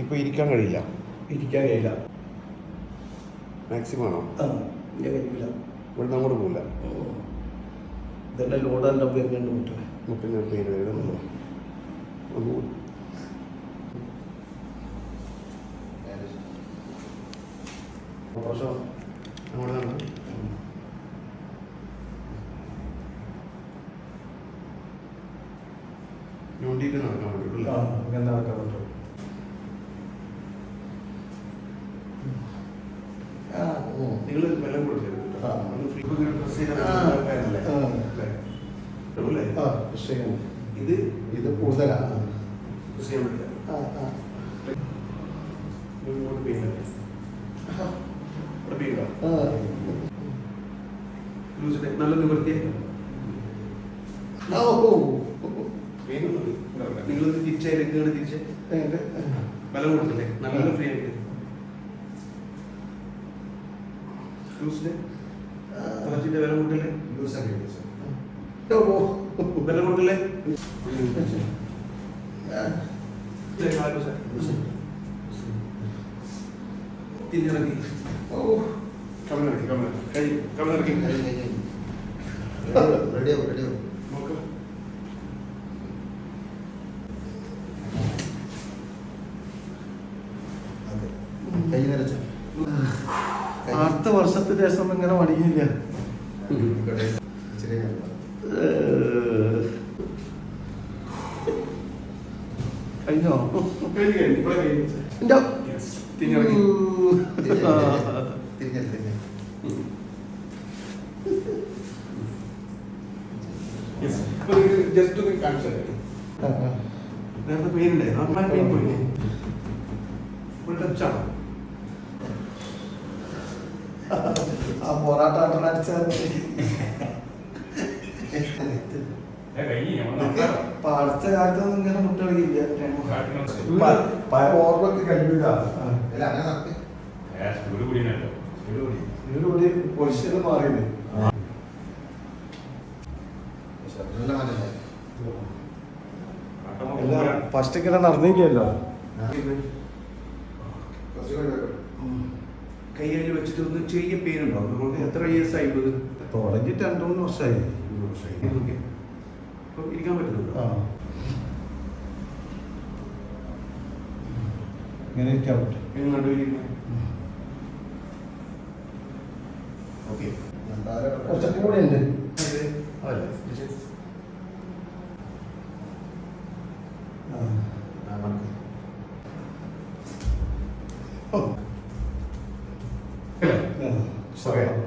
ഇപ്പോൾ ഇരിക്കാൻ കഴിയില്ല. മാക്സിമം ആണോ? കഴിയില്ല. ഇവിടുന്ന് അങ്ങോട്ട് പോകില്ല. ഇതെല്ലാം ലോഡെല്ലാം വരുന്നുണ്ട് മുട്ടിന് പേര് വരുന്നുണ്ടോ? ഒന്നുകൂടി ഓപ്പറേഷൻ അങ്ങോട്ട് തന്നെ ഞൊണ്ടിയിട്ട് നടക്കാൻ പറ്റുള്ളൂ. ഇങ്ങനെ നടക്കാൻ പറ്റും. നിങ്ങൾ ബലം കൊടുക്കരുത്. ഇത് കൂടുതലാണ്. നല്ല നിവൃത്തിയെ നിങ്ങൾ തിരിച്ചായിരിക്കും തിരിച്ച് ബലം കൊടുത്തില്ലേ? നല്ല ഫ്രീ ആയിട്ട് ബലം കൂട്ടില്ലേ? ബലം കൂട്ടില്ലേ? തിരിഞ്ഞിറങ്ങി കമലിറക്കി കമലിറക്കി നോക്കാം. അടുത്ത വർഷത്തിന് ശേഷം ഇങ്ങനെ മടിയില്ല. കഴിഞ്ഞോ? ജസ്റ്റ് ഒന്ന് കാണിച്ചു നേരത്തെ പെയിനുണ്ടേ നന്നായി പെയിൻ പോയില്ലേ? ടച്ചാണ് ആ പൊറാട്ട അടിച്ചാൽ അടുത്ത കാലത്തൊന്നും ഇങ്ങനെ മുട്ട കളിക്കില്ല. ഓർമ്മക്ക് കഴിയൂല. പൊസിഷൻ മാറിയില്ലേ? ഫസ്റ്റ് ഇങ്ങനെ നടന്നില്ലല്ലോ. കൈകാലി വെച്ചിട്ട് ഒന്ന് ചെറിയ പെയിനുണ്ടോ? നമുക്ക് എത്ര ഇയേഴ്സ് ആയി? തുടങ്ങിയിട്ട് 2-3 വർഷമായി. അപ്പം ഇരിക്കാൻ പറ്റുന്നുണ്ടോ? ഇങ്ങനെ ഇരിക്കാൻ പറ്റും. ഓക്കെ കുറച്ചും കൂടെ ഉണ്ട്. പറയാം